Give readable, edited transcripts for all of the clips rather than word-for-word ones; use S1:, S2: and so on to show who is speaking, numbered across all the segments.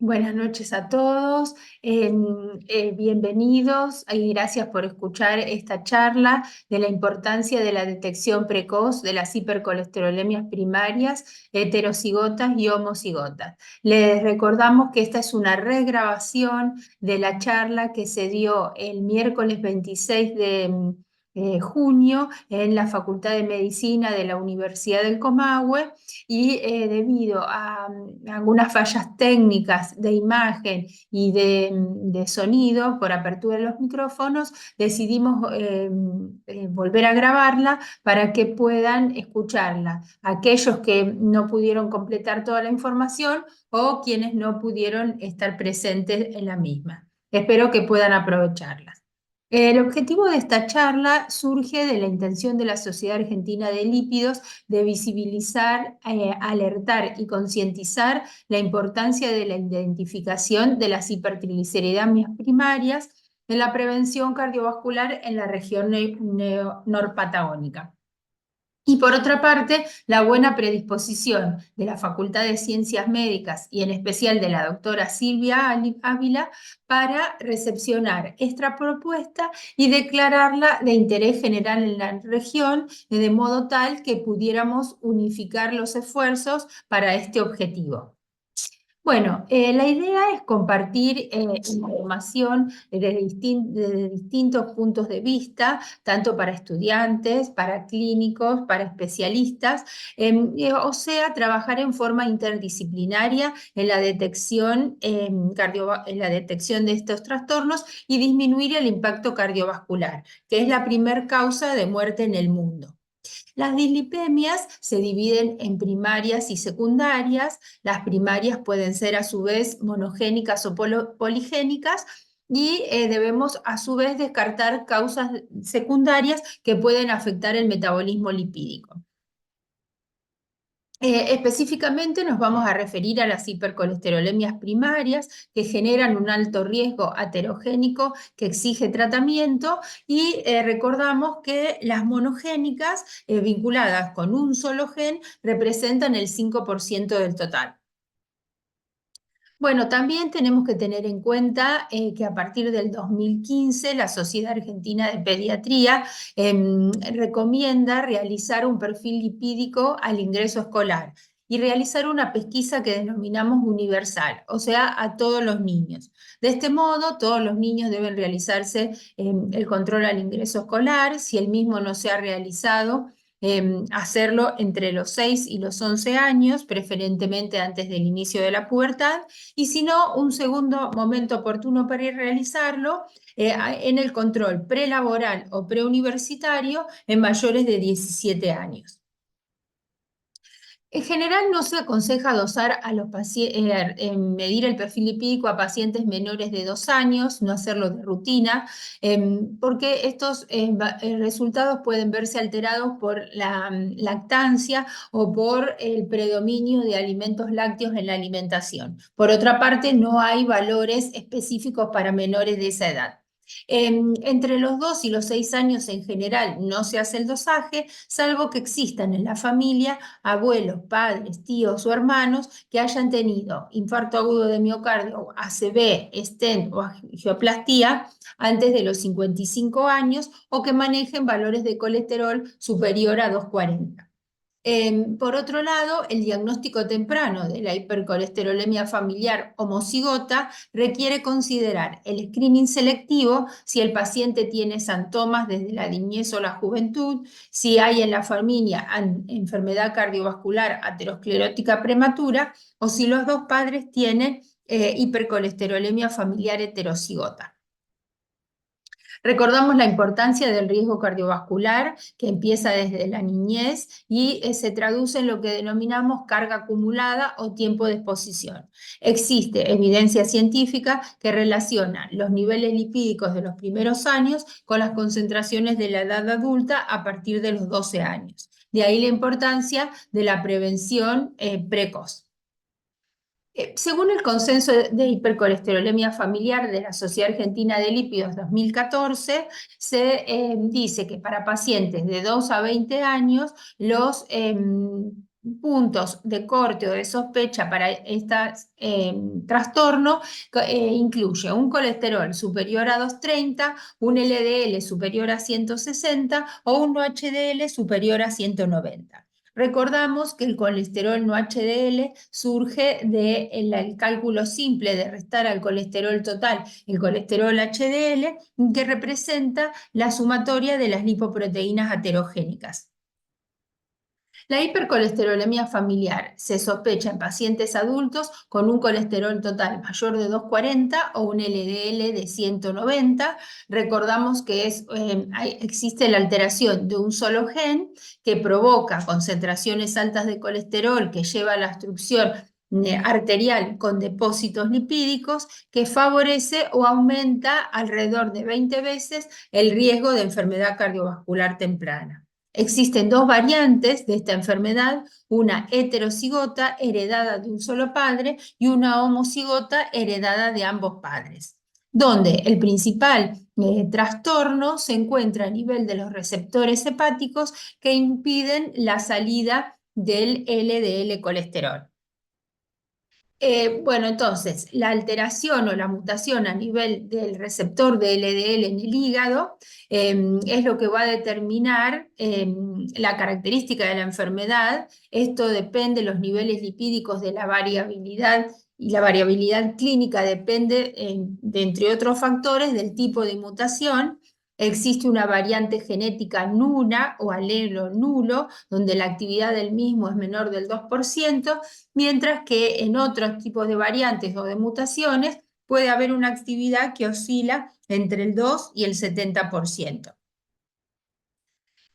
S1: Buenas noches a todos, bienvenidos y gracias por escuchar esta charla de la importancia de la detección precoz de las hipercolesterolemias primarias, heterocigotas y homocigotas. Les recordamos que esta es una regrabación de la charla que se dio el miércoles 26 de junio en la Facultad de Medicina de la Universidad del Comahue y debido a algunas fallas técnicas de imagen y de sonido por apertura de los micrófonos, decidimos volver a grabarla para que puedan escucharla. Aquellos que no pudieron completar toda la información o quienes no pudieron estar presentes en la misma. Espero que puedan aprovecharla. El objetivo de esta charla surge de la intención de la Sociedad Argentina de Lípidos de visibilizar, alertar y concientizar la importancia de la identificación de las hipertrigliceridemias primarias en la prevención cardiovascular en la región norpatagónica. Y por otra parte, la buena predisposición de la Facultad de Ciencias Médicas y en especial de la doctora Silvia Ávila para recepcionar esta propuesta y declararla de interés general en la región, de modo tal que pudiéramos unificar los esfuerzos para este objetivo. Bueno, la idea es compartir información desde distintos puntos de vista, tanto para estudiantes, para clínicos, para especialistas, o sea, trabajar en forma interdisciplinaria en la detección, en la detección de estos trastornos y disminuir el impacto cardiovascular, que es la primer causa de muerte en el mundo. Las dislipemias se dividen en primarias y secundarias. Las primarias pueden ser a su vez monogénicas o poligénicas y debemos a su vez descartar causas secundarias que pueden afectar el metabolismo lipídico. Específicamente nos vamos a referir a las hipercolesterolemias primarias que generan un alto riesgo aterogénico que exige tratamiento y recordamos que las monogénicas vinculadas con un solo gen representan el 5% del total. Bueno, también tenemos que tener en cuenta que a partir del 2015 la Sociedad Argentina de Pediatría recomienda realizar un perfil lipídico al ingreso escolar y realizar una pesquisa que denominamos universal, o sea, a todos los niños. De este modo, todos los niños deben realizarse el control al ingreso escolar. Si el mismo no se ha realizado, hacerlo entre los 6 y los 11 años, preferentemente antes del inicio de la pubertad, y si no, un segundo momento oportuno para ir a realizarlo en el control prelaboral o preuniversitario en mayores de 17 años. En general no se aconseja dosar a los medir el perfil lipídico a pacientes menores de 2 años, no hacerlo de rutina, porque estos resultados pueden verse alterados por la lactancia o por el predominio de alimentos lácteos en la alimentación. Por otra parte, no hay valores específicos para menores de esa edad. Entre los 2 y los 6 años en general no se hace el dosaje, salvo que existan en la familia abuelos, padres, tíos o hermanos que hayan tenido infarto agudo de miocardio, ACV, stent o angioplastía antes de los 55 años o que manejen valores de colesterol superior a 240. Por otro lado, el diagnóstico temprano de la hipercolesterolemia familiar homocigota requiere considerar el screening selectivo si el paciente tiene síntomas desde la niñez o la juventud, si hay en la familia enfermedad cardiovascular aterosclerótica prematura o si los dos padres tienen hipercolesterolemia familiar heterocigota. Recordamos la importancia del riesgo cardiovascular que empieza desde la niñez y se traduce en lo que denominamos carga acumulada o tiempo de exposición. Existe evidencia científica que relaciona los niveles lipídicos de los primeros años con las concentraciones de la edad adulta a partir de los 12 años. De ahí la importancia de la prevención precoz. Según el Consenso de Hipercolesterolemia Familiar de la Sociedad Argentina de Lípidos 2014, se dice que para pacientes de 2 a 20 años los puntos de corte o de sospecha para este trastorno incluye un colesterol superior a 230, un LDL superior a 160 o un HDL superior a 190. Recordamos que el colesterol no HDL surge del cálculo simple de restar al colesterol total el colesterol HDL, que representa la sumatoria de las lipoproteínas aterogénicas. La hipercolesterolemia familiar se sospecha en pacientes adultos con un colesterol total mayor de 240 o un LDL de 190. Recordamos que existe la alteración de un solo gen que provoca concentraciones altas de colesterol que lleva a la obstrucción arterial con depósitos lipídicos que favorece o aumenta alrededor de 20 veces el riesgo de enfermedad cardiovascular temprana. Existen dos variantes de esta enfermedad, una heterocigota heredada de un solo padre y una homocigota heredada de ambos padres, donde el principal trastorno se encuentra a nivel de los receptores hepáticos que impiden la salida del LDL colesterol. Bueno, entonces, la alteración o la mutación a nivel del receptor de LDL en el hígado es lo que va a determinar la característica de la enfermedad. Esto depende de los niveles lipídicos de la variabilidad y la variabilidad clínica depende, de, entre otros factores, del tipo de mutación. Existe una variante genética nula o alelo nulo, donde la actividad del mismo es menor del 2%, mientras que en otros tipos de variantes o de mutaciones puede haber una actividad que oscila entre el 2 y el 70%.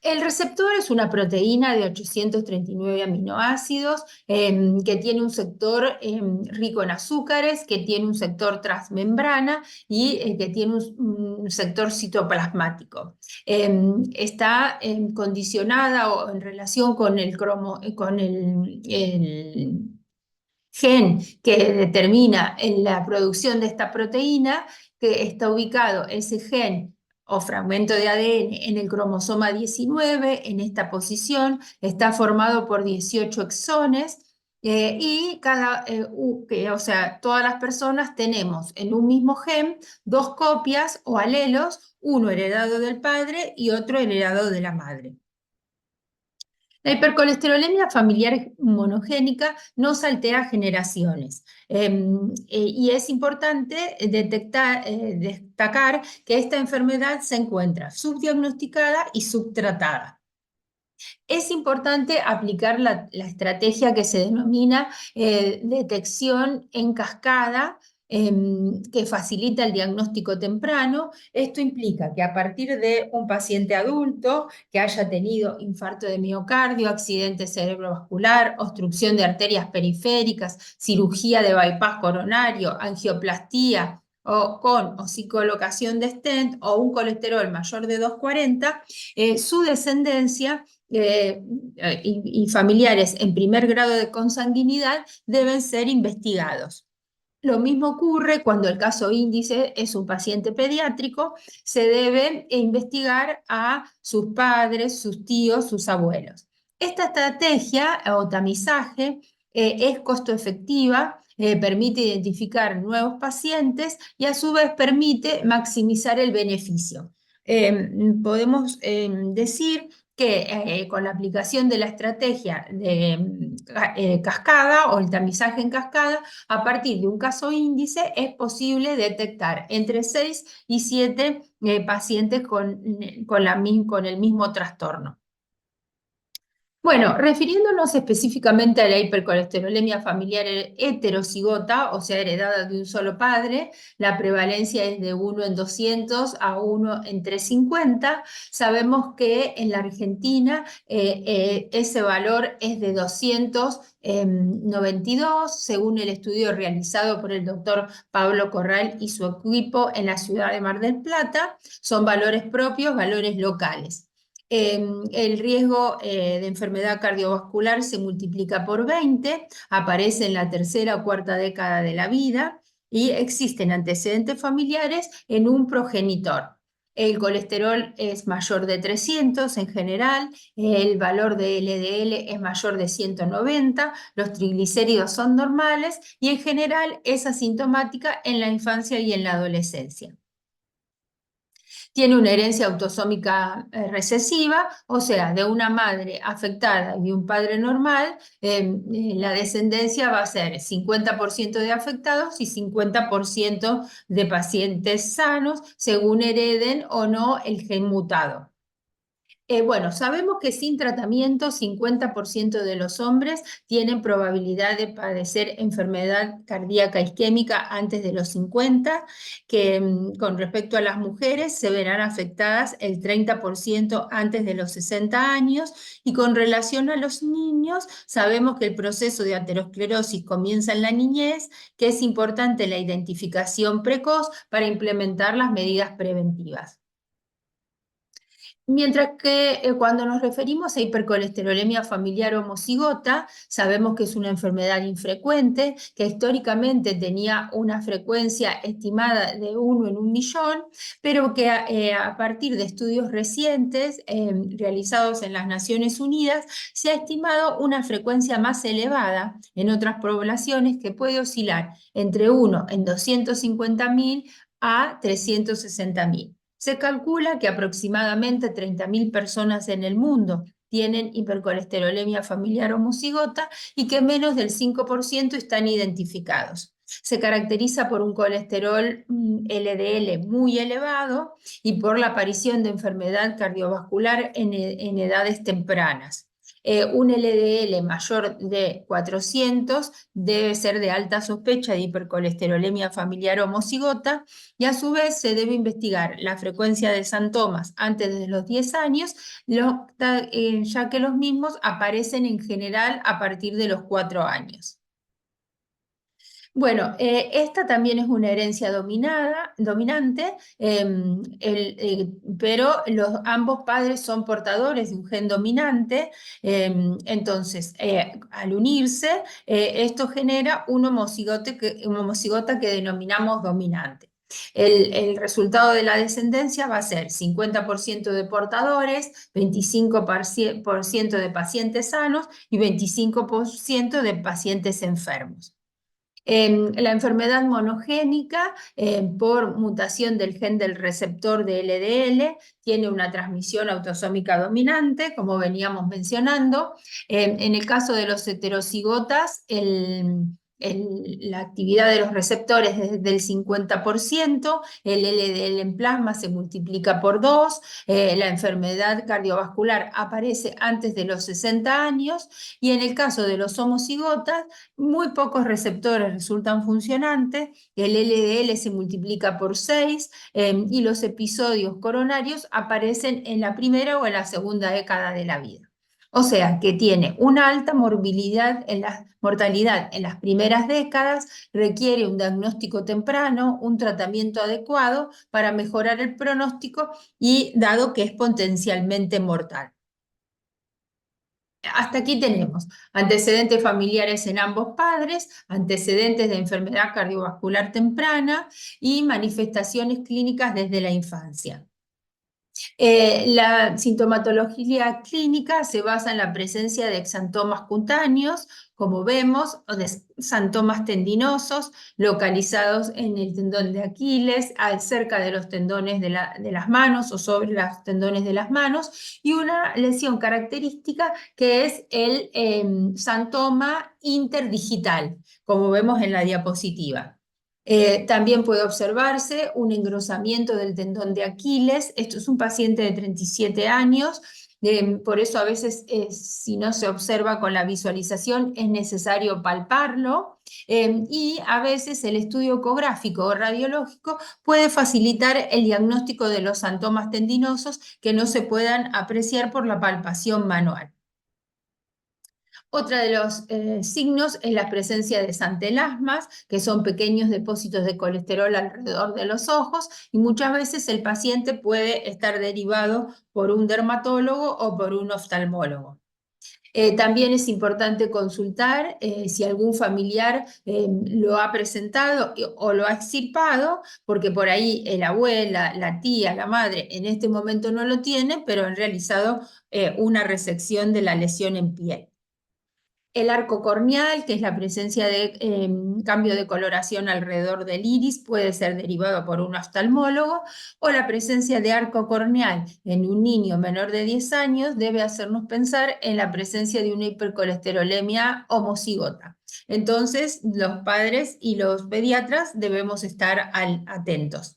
S1: El receptor es una proteína de 839 aminoácidos que tiene un sector rico en azúcares, que tiene un sector transmembrana y que tiene un sector citoplasmático. Está condicionada o en relación con el gen que determina la producción de esta proteína, que está ubicado ese gen o fragmento de ADN en el cromosoma 19, en esta posición, está formado por 18 exones. Y o sea, todas las personas tenemos en un mismo gen dos copias o alelos, uno heredado del padre y otro heredado de la madre. La hipercolesterolemia familiar monogénica no saltea generaciones y es importante destacar que esta enfermedad se encuentra subdiagnosticada y subtratada. Es importante aplicar la estrategia que se denomina detección en cascada, que facilita el diagnóstico temprano. Esto implica que a partir de un paciente adulto que haya tenido infarto de miocardio, accidente cerebrovascular, obstrucción de arterias periféricas, cirugía de bypass coronario, angioplastía, o con o sin colocación de stent o un colesterol mayor de 240, su descendencia y familiares en primer grado de consanguinidad deben ser investigados. Lo mismo ocurre cuando el caso índice es un paciente pediátrico, se debe investigar a sus padres, sus tíos, sus abuelos. Esta estrategia o tamizaje es costo efectiva, permite identificar nuevos pacientes y a su vez permite maximizar el beneficio. Podemos decir que con la aplicación de la estrategia de cascada o el tamizaje en cascada, a partir de un caso índice es posible detectar entre 6 y 7 pacientes con el mismo trastorno. Bueno, refiriéndonos específicamente a la hipercolesterolemia familiar heterocigota, o sea, heredada de un solo padre, la prevalencia es de 1 en 200 a 1 en 350. Sabemos que en la Argentina ese valor es de 292, según el estudio realizado por el doctor Pablo Corral y su equipo en la ciudad de Mar del Plata. Son valores propios, valores locales. El riesgo de enfermedad cardiovascular se multiplica por 20, aparece en la tercera o cuarta década de la vida y existen antecedentes familiares en un progenitor. El colesterol es mayor de 300 en general, el valor de LDL es mayor de 190, los triglicéridos son normales y en general es asintomática en la infancia y en la adolescencia. Tiene una herencia autosómica recesiva, o sea, de una madre afectada y un padre normal, la descendencia va a ser 50% de afectados y 50% de pacientes sanos, según hereden o no el gen mutado. Bueno, sabemos que sin tratamiento 50% de los hombres tienen probabilidad de padecer enfermedad cardíaca isquémica antes de los 50, que con respecto a las mujeres se verán afectadas el 30% antes de los 60 años, y con relación a los niños sabemos que el proceso de aterosclerosis comienza en la niñez, que es importante la identificación precoz para implementar las medidas preventivas. Mientras que cuando nos referimos a hipercolesterolemia familiar homocigota, sabemos que es una enfermedad infrecuente, que históricamente tenía una frecuencia estimada de 1 en 1.000.000, pero que a partir de estudios recientes realizados en las Naciones Unidas, se ha estimado una frecuencia más elevada en otras poblaciones, que puede oscilar entre 1 en 250.000 a 360.000. Se calcula que aproximadamente 30.000 personas en el mundo tienen hipercolesterolemia familiar homocigota y que menos del 5% están identificados. Se caracteriza por un colesterol LDL muy elevado y por la aparición de enfermedad cardiovascular en edades tempranas. Un LDL mayor de 400 debe ser de alta sospecha de hipercolesterolemia familiar homocigota, y a su vez se debe investigar la frecuencia de síntomas antes de los 10 años, ya que los mismos aparecen en general a partir de los 4 años. Bueno, esta también es una herencia dominante, pero ambos padres son portadores de un gen dominante, entonces al unirse, esto genera un homocigota que denominamos dominante. El resultado de la descendencia va a ser 50% de portadores, 25% de pacientes sanos y 25% de pacientes enfermos. La enfermedad monogénica por mutación del gen del receptor de LDL tiene una transmisión autosómica dominante, como veníamos mencionando. En el caso de los heterocigotas, la actividad de los receptores es del 50%, el LDL en plasma se multiplica por 2, la enfermedad cardiovascular aparece antes de los 60 años, y en el caso de los homocigotas, muy pocos receptores resultan funcionantes, el LDL se multiplica por 6 y los episodios coronarios aparecen en la primera o en la segunda década de la vida. O sea que tiene una alta mortalidad en las primeras décadas, requiere un diagnóstico temprano, un tratamiento adecuado para mejorar el pronóstico y dado que es potencialmente mortal. Hasta aquí tenemos antecedentes familiares en ambos padres, antecedentes de enfermedad cardiovascular temprana y manifestaciones clínicas desde la infancia. La sintomatología clínica se basa en la presencia de exantomas cutáneos, como vemos, o de exantomas tendinosos localizados en el tendón de Aquiles, cerca de los tendones de las manos o sobre los tendones de las manos, y una lesión característica que es el xantoma interdigital, como vemos en la diapositiva. También puede observarse un engrosamiento del tendón de Aquiles. Esto es un paciente de 37 años, por eso a veces si no se observa con la visualización es necesario palparlo, y a veces el estudio ecográfico o radiológico puede facilitar el diagnóstico de los xantomas tendinosos que no se puedan apreciar por la palpación manual. Otra de los signos es la presencia de santelasmas, que son pequeños depósitos de colesterol alrededor de los ojos, y muchas veces el paciente puede estar derivado por un dermatólogo o por un oftalmólogo. También es importante consultar si algún familiar lo ha presentado o lo ha extirpado, porque por ahí el abuela, la tía, la madre en este momento no lo tiene, pero han realizado una resección de la lesión en piel. El arco corneal, que es la presencia de cambio de coloración alrededor del iris, puede ser derivado por un oftalmólogo, o la presencia de arco corneal en un niño menor de 10 años debe hacernos pensar en la presencia de una hipercolesterolemia homocigota. Entonces, los padres y los pediatras debemos estar atentos.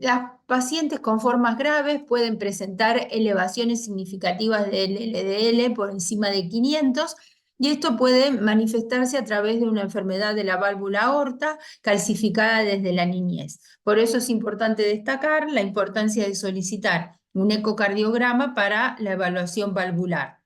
S1: Las pacientes con formas graves pueden presentar elevaciones significativas del LDL por encima de 500 y esto puede manifestarse a través de una enfermedad de la válvula aorta calcificada desde la niñez. Por eso es importante destacar la importancia de solicitar un ecocardiograma para la evaluación valvular.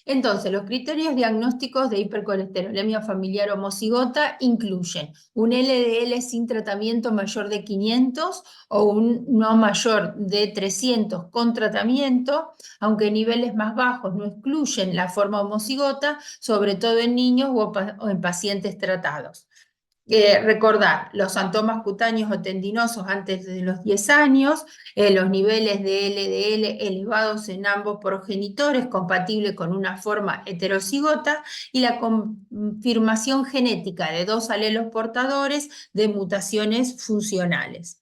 S1: Entonces, los criterios diagnósticos de hipercolesterolemia familiar homocigota incluyen un LDL sin tratamiento mayor de 500 o un no mayor de 300 con tratamiento, aunque niveles más bajos no excluyen la forma homocigota, sobre todo en niños o en pacientes tratados. Recordar los santomas cutáneos o tendinosos antes de los 10 años, los niveles de LDL elevados en ambos progenitores, compatible con una forma heterocigota, y la confirmación genética de 2 alelos portadores de mutaciones funcionales.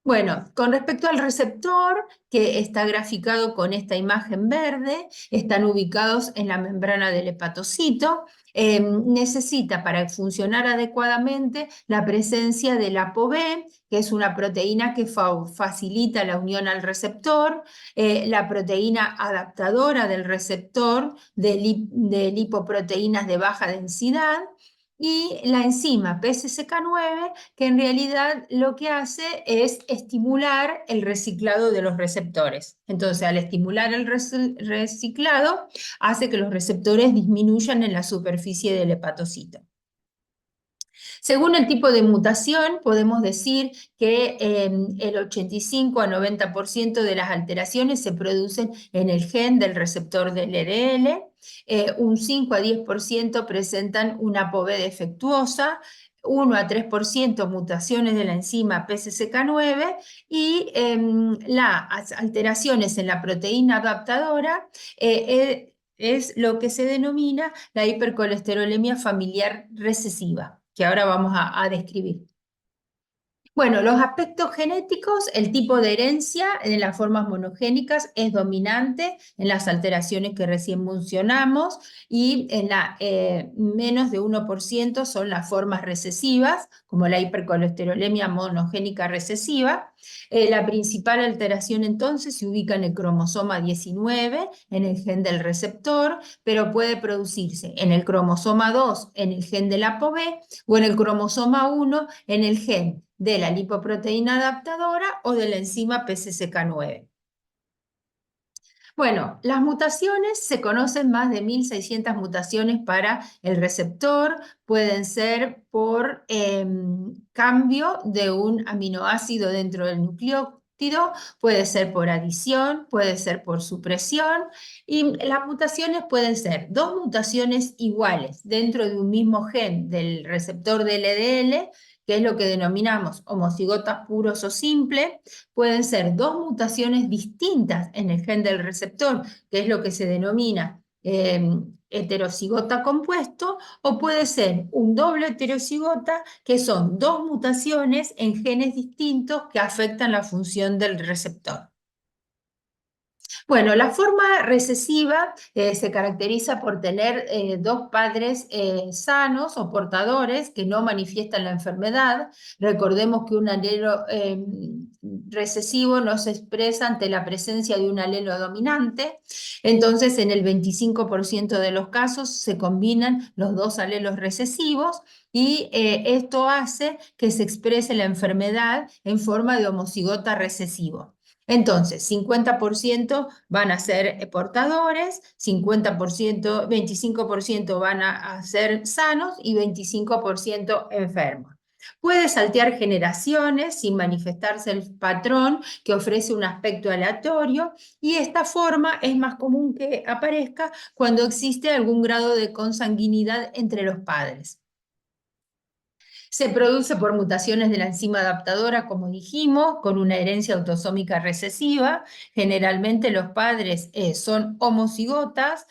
S1: Bueno, con respecto al receptor, que está graficado con esta imagen verde, están ubicados en la membrana del hepatocito. Necesita para funcionar adecuadamente la presencia del ApoB, que es una proteína que facilita la unión al receptor, la proteína adaptadora del receptor de lipoproteínas de baja densidad, y la enzima PCSK9, que en realidad lo que hace es estimular el reciclado de los receptores. Entonces, al estimular el reciclado, hace que los receptores disminuyan en la superficie del hepatocito. Según el tipo de mutación, podemos decir que el 85 a 90% de las alteraciones se producen en el gen del receptor del LDL, un 5 a 10% presentan una ApoB defectuosa, 1 a 3% mutaciones de la enzima PCSK9 y las alteraciones en la proteína adaptadora es lo que se denomina la hipercolesterolemia familiar recesiva, que ahora vamos a describir. Bueno, los aspectos genéticos, el tipo de herencia en las formas monogénicas es dominante en las alteraciones que recién mencionamos, y en la menos de 1% son las formas recesivas, como la hipercolesterolemia monogénica recesiva. La principal alteración entonces se ubica en el cromosoma 19, en el gen del receptor, pero puede producirse en el cromosoma 2, en el gen de la ApoB, o en el cromosoma 1, en el gen de la lipoproteína adaptadora o de la enzima PCSK9. Bueno, las mutaciones, se conocen más de 1600 mutaciones para el receptor, pueden ser por cambio de un aminoácido dentro del nucleótido, puede ser por adición, puede ser por supresión, y las mutaciones pueden ser 2 mutaciones iguales dentro de un mismo gen del receptor del LDL, que es lo que denominamos homocigotas puros o simples. Pueden ser 2 mutaciones distintas en el gen del receptor, que es lo que se denomina heterocigota compuesto, o puede ser un doble heterocigota, que son 2 mutaciones en genes distintos que afectan la función del receptor. Bueno, la forma recesiva se caracteriza por tener 2 padres sanos o portadores que no manifiestan la enfermedad. Recordemos que un alelo recesivo no se expresa ante la presencia de un alelo dominante. Entonces, en el 25% de los casos se combinan los 2 alelos recesivos, y esto hace que se exprese la enfermedad en forma de homocigota recesivo. Entonces, 50% van a ser portadores, 25% van a ser sanos y 25% enfermos. Puede saltear generaciones sin manifestarse el patrón que ofrece un aspecto aleatorio y esta forma es más común que aparezca cuando existe algún grado de consanguinidad entre los padres. Se produce por mutaciones de la enzima adaptadora, como dijimos, con una herencia autosómica recesiva. Generalmente los padres son homocigotas,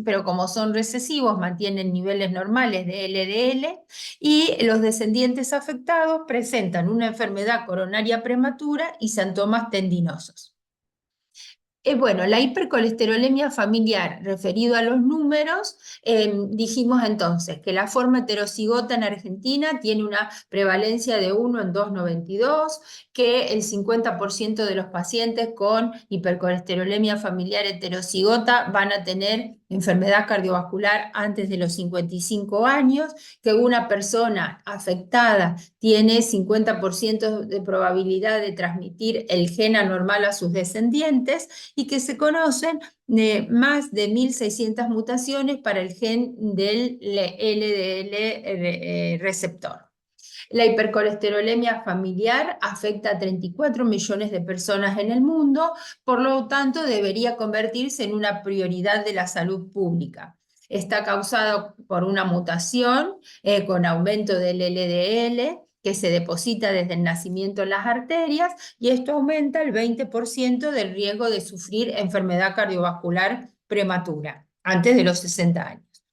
S1: pero como son recesivos mantienen niveles normales de LDL y los descendientes afectados presentan una enfermedad coronaria prematura y síntomas tendinosos. Bueno, la hipercolesterolemia familiar, referido a los números, dijimos entonces que la forma heterocigota en Argentina tiene una prevalencia de 1 en 2,92, que el 50% de los pacientes con hipercolesterolemia familiar heterocigota van a tener enfermedad cardiovascular antes de los 55 años, que una persona afectada tiene 50% de probabilidad de transmitir el gen anormal a sus descendientes y que se conocen más de 1.600 mutaciones para el gen del LDL receptor. La hipercolesterolemia familiar afecta a 34 millones de personas en el mundo, por lo tanto debería convertirse en una prioridad de la salud pública. Está causado por una mutación con aumento del LDL que se deposita desde el nacimiento en las arterias y esto aumenta el 20% del riesgo de sufrir enfermedad cardiovascular prematura antes de los 60 años.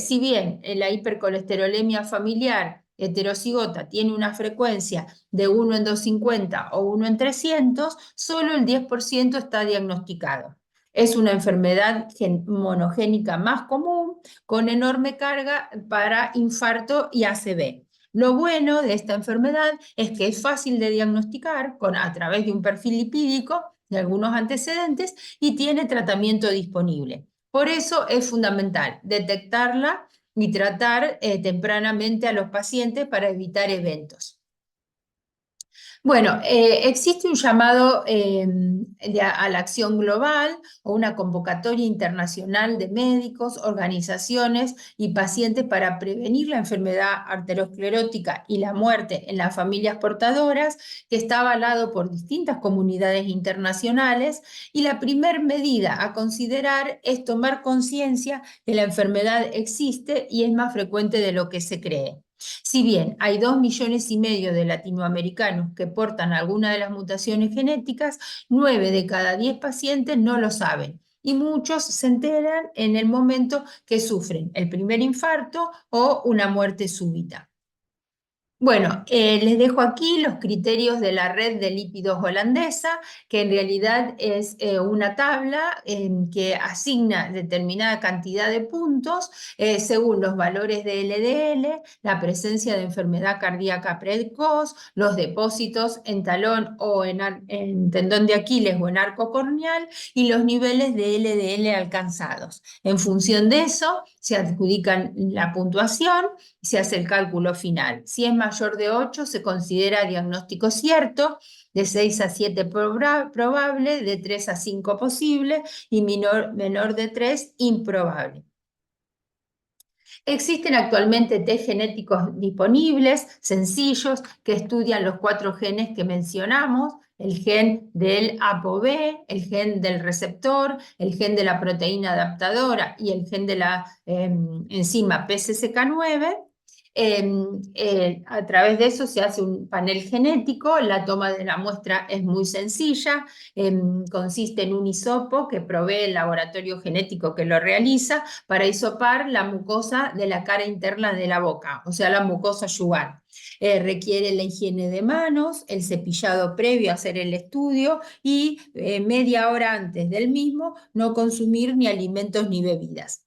S1: Si bien la hipercolesterolemia familiar heterocigota tiene una frecuencia de 1 en 250 o 1 en 300, solo el 10% está diagnosticado. Es una enfermedad monogénica más común, con enorme carga para infarto y ACV. Lo bueno de esta enfermedad es que es fácil de diagnosticar a través de un perfil lipídico, de algunos antecedentes, y tiene tratamiento disponible. Por eso es fundamental detectarla y tratar tempranamente a los pacientes para evitar eventos. Bueno, existe un llamado a la acción global o una convocatoria internacional de médicos, organizaciones y pacientes para prevenir la enfermedad arteriosclerótica y la muerte en las familias portadoras, que está avalado por distintas comunidades internacionales, y la primera medida a considerar es tomar conciencia que la enfermedad existe y es más frecuente de lo que se cree. Si bien hay 2,5 millones de latinoamericanos que portan alguna de las mutaciones genéticas, 9 de cada 10 pacientes no lo saben y muchos se enteran en el momento que sufren el primer infarto o una muerte súbita. Bueno, les dejo aquí los criterios de la red de lípidos holandesa, que en realidad es una tabla que asigna determinada cantidad de puntos según los valores de LDL, la presencia de enfermedad cardíaca precoz, los depósitos en talón o en tendón de Aquiles o en arco corneal y los niveles de LDL alcanzados. En función de eso, se adjudican la puntuación y se hace el cálculo final. Si es mayor de 8, se considera diagnóstico cierto, de 6 a 7 probable, de 3 a 5 posible y menor de 3 improbable. Existen actualmente test genéticos disponibles, sencillos, que estudian los 4 genes que mencionamos: el gen del ApoB, el gen del receptor, el gen de la proteína adaptadora y el gen de la enzima PCSK9. A través de eso se hace un panel genético, la toma de la muestra es muy sencilla, consiste en un hisopo que provee el laboratorio genético que lo realiza para hisopar la mucosa de la cara interna de la boca, o sea, la mucosa yugal. Requiere la higiene de manos, el cepillado previo a hacer el estudio y media hora antes del mismo no consumir ni alimentos ni bebidas.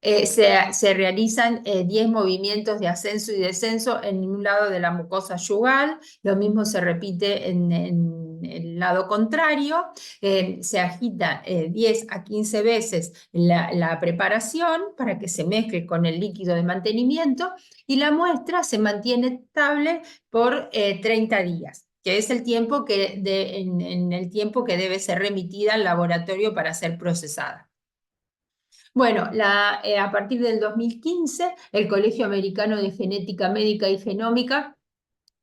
S1: Se realizan 10 movimientos de ascenso y descenso en un lado de la mucosa yugal, lo mismo se repite en el lado contrario, se agita 10 a 15 veces la preparación para que se mezcle con el líquido de mantenimiento y la muestra se mantiene estable por 30 días, que es el tiempo en el tiempo que debe ser remitida al laboratorio para ser procesada. Bueno, a partir del 2015, el Colegio Americano de Genética Médica y Genómica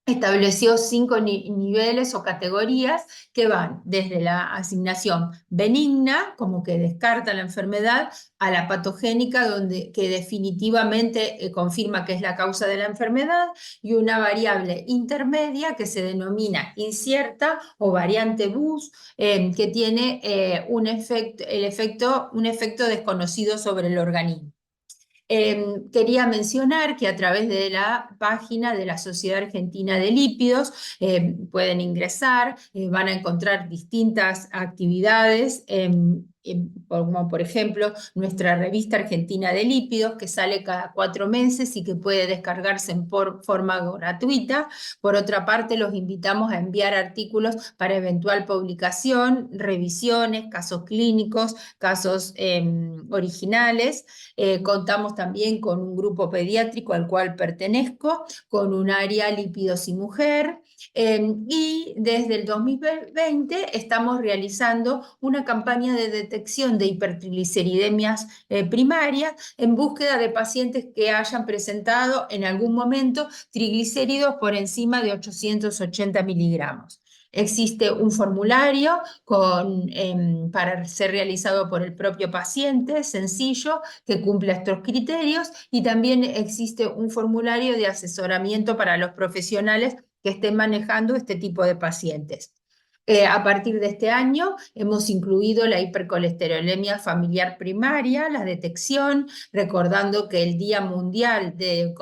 S1: estableció 5 niveles o categorías que van desde la asignación benigna, como que descarta la enfermedad, a la patogénica, que definitivamente confirma que es la causa de la enfermedad, y una variable intermedia que se denomina incierta o variante BUS, que tiene un efecto desconocido sobre el organismo. Quería mencionar que a través de la página de la Sociedad Argentina de Lípidos pueden ingresar, van a encontrar distintas actividades, como por ejemplo nuestra revista Argentina de Lípidos, que sale cada 4 meses y que puede descargarse por forma gratuita. Por otra parte, los invitamos a enviar artículos para eventual publicación, revisiones, casos clínicos, casos originales. Contamos también con un grupo pediátrico al cual pertenezco, con un área lípidos y mujer, y desde el 2020 estamos realizando una campaña de detección de hipertrigliceridemias primarias en búsqueda de pacientes que hayan presentado en algún momento triglicéridos por encima de 880 miligramos. Existe un formulario para ser realizado por el propio paciente, sencillo, que cumpla estos criterios, y también existe un formulario de asesoramiento para los profesionales que estén manejando este tipo de pacientes. A partir de este año hemos incluido la hipercolesterolemia familiar primaria, la detección, recordando que el Día Mundial de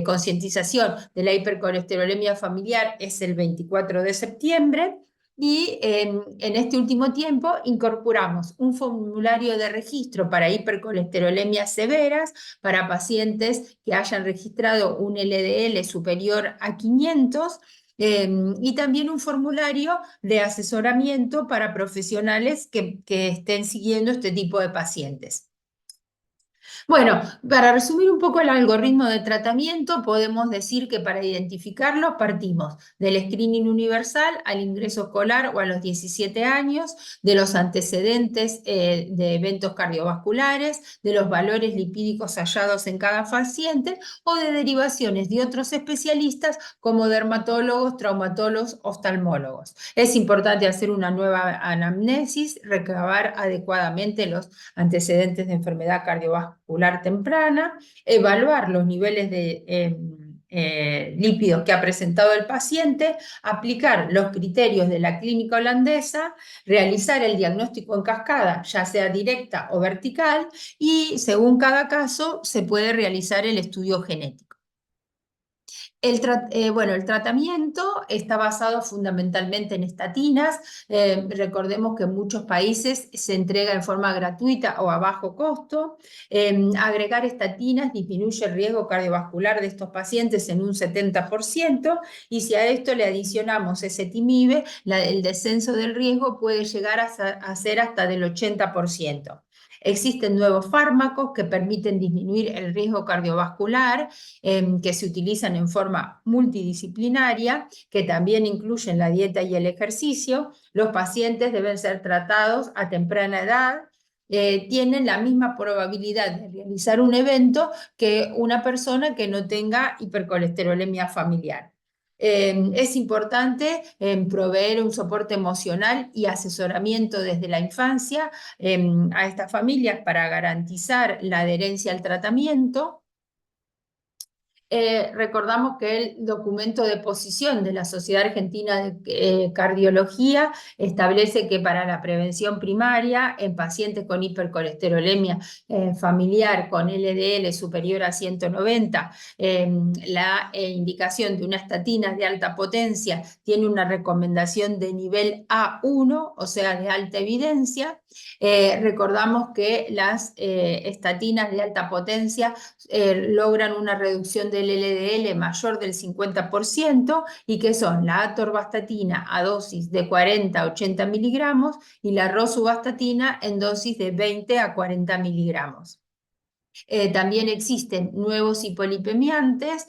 S1: Concientización de la hipercolesterolemia familiar es el 24 de septiembre. Y en este último tiempo incorporamos un formulario de registro para hipercolesterolemias severas para pacientes que hayan registrado un LDL superior a 500, y también un formulario de asesoramiento para profesionales que estén siguiendo este tipo de pacientes. Bueno, para resumir un poco el algoritmo de tratamiento, podemos decir que para identificarlo partimos del screening universal al ingreso escolar o a los 17 años, de los antecedentes de eventos cardiovasculares, de los valores lipídicos hallados en cada paciente o de derivaciones de otros especialistas como dermatólogos, traumatólogos, oftalmólogos. Es importante hacer una nueva anamnesis, recabar adecuadamente los antecedentes de enfermedad cardiovascular temprana, evaluar los niveles de lípidos que ha presentado el paciente, aplicar los criterios de la clínica holandesa, realizar el diagnóstico en cascada, ya sea directa o vertical, y según cada caso se puede realizar el estudio genético. Bueno, el tratamiento está basado fundamentalmente en estatinas. Recordemos que en muchos países se entrega en forma gratuita o a bajo costo. Agregar estatinas disminuye el riesgo cardiovascular de estos pacientes en un 70%, y si a esto le adicionamos ezetimibe, el descenso del riesgo puede llegar a ser hasta del 80%. Existen nuevos fármacos que permiten disminuir el riesgo cardiovascular, que se utilizan en forma multidisciplinaria, que también incluyen la dieta y el ejercicio. Los pacientes deben ser tratados a temprana edad. Tienen la misma probabilidad de realizar un evento que una persona que no tenga hipercolesterolemia familiar. Es importante proveer un soporte emocional y asesoramiento desde la infancia a estas familias para garantizar la adherencia al tratamiento. Recordamos que el documento de posición de la Sociedad Argentina de Cardiología establece que para la prevención primaria en pacientes con hipercolesterolemia familiar con LDL superior a 190, la indicación de una estatina de alta potencia tiene una recomendación de nivel A1, o sea, de alta evidencia. Recordamos que las estatinas de alta potencia logran una reducción del LDL mayor del 50%, y que son la atorvastatina a dosis de 40 a 80 miligramos y la rosuvastatina en dosis de 20 a 40 miligramos. También existen nuevos hipolipemiantes,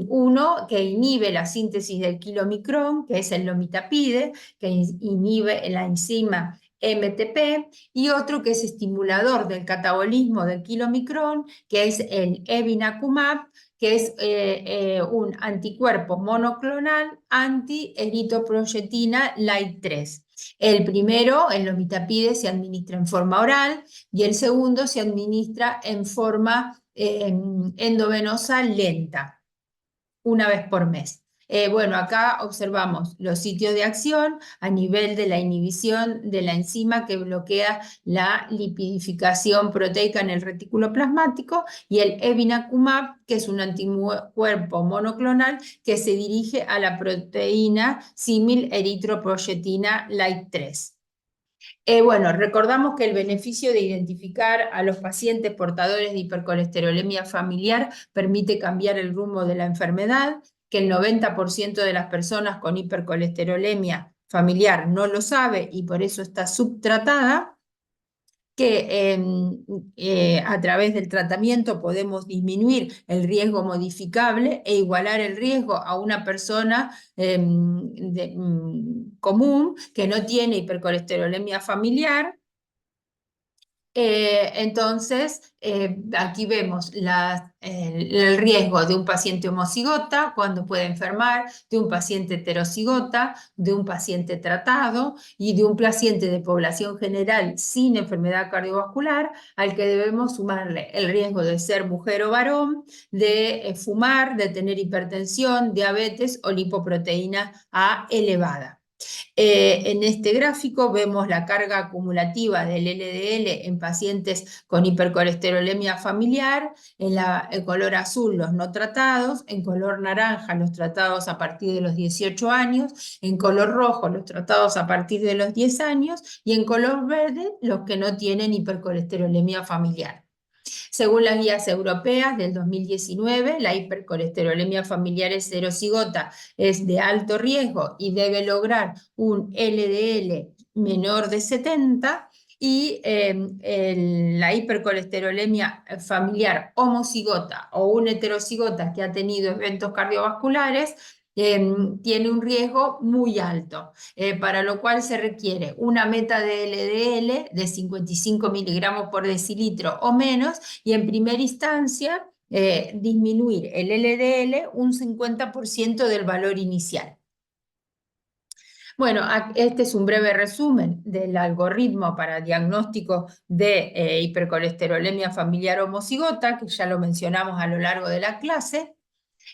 S1: uno que inhibe la síntesis del kilomicrón, que es el lomitapide, que inhibe la enzima MTP, y otro que es estimulador del catabolismo del kilomicrón, que es el evinacumab, que es un anticuerpo monoclonal anti-eritropoyetina light 3. El primero, el lomitapide, se administra en forma oral y el segundo se administra en forma endovenosa lenta, una vez por mes. Bueno, acá observamos los sitios de acción a nivel de la inhibición de la enzima que bloquea la lipidificación proteica en el retículo plasmático, y el evinacumab, que es un anticuerpo monoclonal que se dirige a la proteína símil eritropoyetina light 3. Bueno, recordamos que el beneficio de identificar a los pacientes portadores de hipercolesterolemia familiar permite cambiar el rumbo de la enfermedad, que el 90% de las personas con hipercolesterolemia familiar no lo sabe y por eso está subtratada, que a través del tratamiento podemos disminuir el riesgo modificable e igualar el riesgo a una persona común que no tiene hipercolesterolemia familiar. Entonces, aquí vemos el riesgo de un paciente homocigota, cuando puede enfermar, de un paciente heterocigota, de un paciente tratado y de un paciente de población general sin enfermedad cardiovascular, al que debemos sumarle el riesgo de ser mujer o varón, de fumar, de tener hipertensión, diabetes o lipoproteína A elevada. En este gráfico vemos la carga acumulativa del LDL en pacientes con hipercolesterolemia familiar, en color azul los no tratados, en color naranja los tratados a partir de los 18 años, en color rojo los tratados a partir de los 10 años y en color verde los que no tienen hipercolesterolemia familiar. Según las guías europeas del 2019, la hipercolesterolemia familiar heterocigota es de alto riesgo y debe lograr un LDL menor de 70, y la hipercolesterolemia familiar homocigota o un heterocigota que ha tenido eventos cardiovasculares tiene un riesgo muy alto, para lo cual se requiere una meta de LDL de 55 miligramos por decilitro o menos, y en primera instancia disminuir el LDL un 50% del valor inicial. Bueno, este es un breve resumen del algoritmo para diagnóstico de hipercolesterolemia familiar homocigota, que ya lo mencionamos a lo largo de la clase.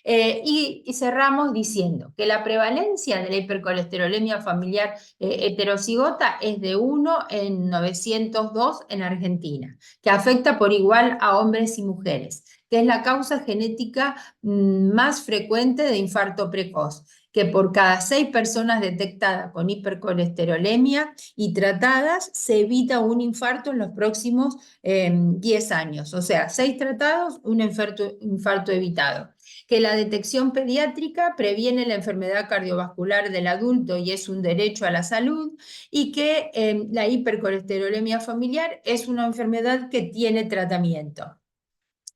S1: Y cerramos diciendo que la prevalencia de la hipercolesterolemia familiar heterocigota es de 1 en 902 en Argentina, que afecta por igual a hombres y mujeres, que es la causa genética más frecuente de infarto precoz, que por cada 6 personas detectadas con hipercolesterolemia y tratadas se evita un infarto en los próximos 10 años. O sea, 6 tratados, un infarto evitado, que la detección pediátrica previene la enfermedad cardiovascular del adulto y es un derecho a la salud, y que la hipercolesterolemia familiar es una enfermedad que tiene tratamiento.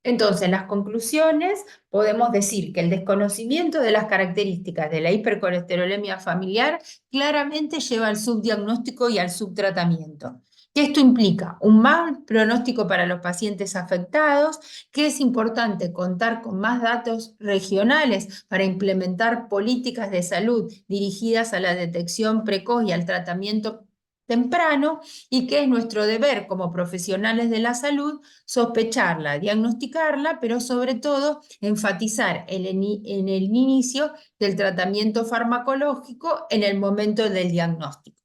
S1: Entonces, en las conclusiones podemos decir que el desconocimiento de las características de la hipercolesterolemia familiar claramente lleva al subdiagnóstico y al subtratamiento. Que esto implica un mal pronóstico para los pacientes afectados, que es importante contar con más datos regionales para implementar políticas de salud dirigidas a la detección precoz y al tratamiento temprano, y que es nuestro deber como profesionales de la salud sospecharla, diagnosticarla, pero sobre todo enfatizar en el inicio del tratamiento farmacológico en el momento del diagnóstico.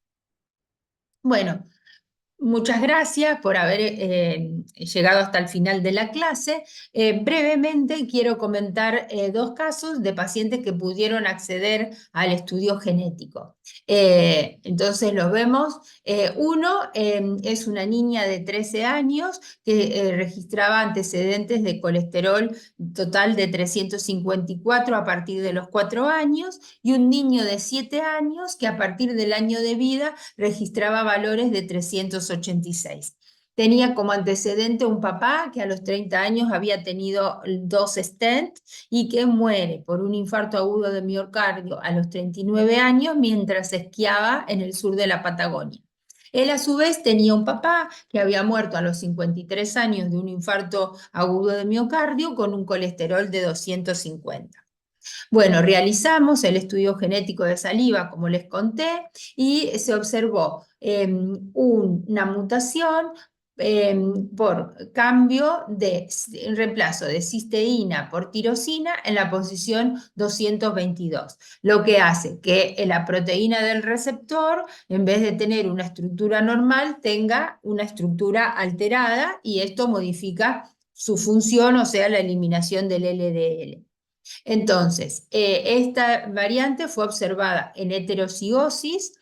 S1: Bueno, muchas gracias por haber llegado hasta el final de la clase. Brevemente quiero comentar 2 casos de pacientes que pudieron acceder al estudio genético. Entonces los vemos. Uno es una niña de 13 años que registraba antecedentes de colesterol total de 354 a partir de los 4 años, y un niño de 7 años que a partir del año de vida registraba valores de 386. Tenía como antecedente un papá que a los 30 años había tenido 2 stents y que muere por un infarto agudo de miocardio a los 39 años mientras esquiaba en el sur de la Patagonia. Él a su vez tenía un papá que había muerto a los 53 años de un infarto agudo de miocardio con un colesterol de 250. Bueno, realizamos el estudio genético de saliva, como les conté, y se observó una mutación por cambio de reemplazo de cisteína por tirosina en la posición 222, lo que hace que la proteína del receptor, en vez de tener una estructura normal, tenga una estructura alterada y esto modifica su función, o sea, la eliminación del LDL. Entonces, esta variante fue observada en heterocigosis,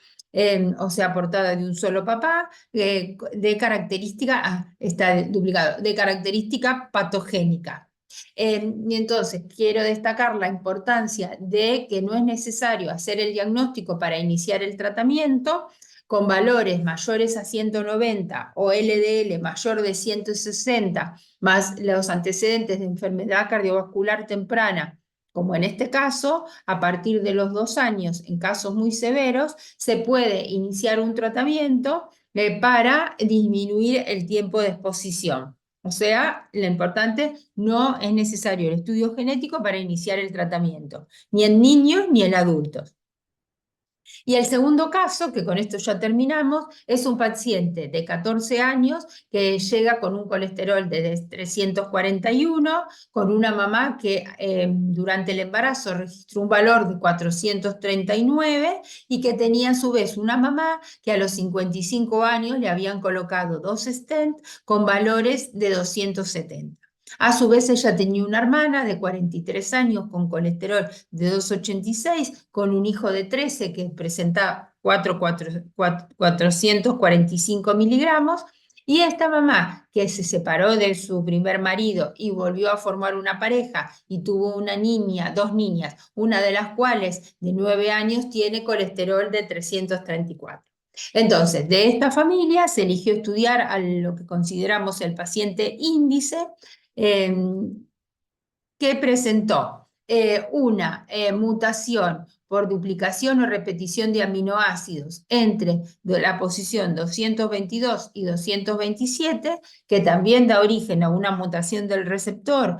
S1: o sea, portada de un solo papá, de característica, está duplicado, de característica patogénica. Y entonces, quiero destacar la importancia de que no es necesario hacer el diagnóstico para iniciar el tratamiento con valores mayores a 190 o LDL mayor de 160, más los antecedentes de enfermedad cardiovascular temprana, como en este caso, a partir de los 2 años, en casos muy severos, se puede iniciar un tratamiento para disminuir el tiempo de exposición. O sea, lo importante, no es necesario el estudio genético para iniciar el tratamiento, ni en niños ni en adultos. Y el segundo caso, que con esto ya terminamos, es un paciente de 14 años que llega con un colesterol de 341, con una mamá que durante el embarazo registró un valor de 439 y que tenía a su vez una mamá que a los 55 años le habían colocado 2 stents con valores de 270. A su vez, ella tenía una hermana de 43 años con colesterol de 286, con un hijo de 13 que presentaba 445 miligramos, y esta mamá que se separó de su primer marido y volvió a formar una pareja y tuvo una niña, 2 niñas, una de las cuales de 9 años tiene colesterol de 334. Entonces, de esta familia se eligió estudiar a lo que consideramos el paciente índice, eh, que presentó una mutación por duplicación o repetición de aminoácidos entre la posición 222 y 227, que también da origen a una mutación del receptor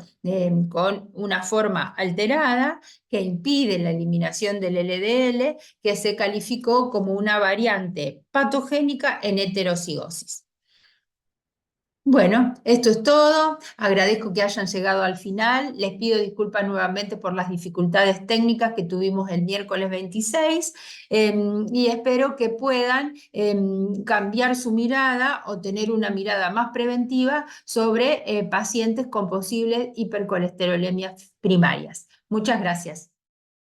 S1: con una forma alterada que impide la eliminación del LDL, que se calificó como una variante patogénica en heterocigosis. Bueno, esto es todo. Agradezco que hayan llegado al final. Les pido disculpas nuevamente por las dificultades técnicas que tuvimos el miércoles 26, y espero que puedan cambiar su mirada o tener una mirada más preventiva sobre pacientes con posibles hipercolesterolemias primarias. Muchas gracias.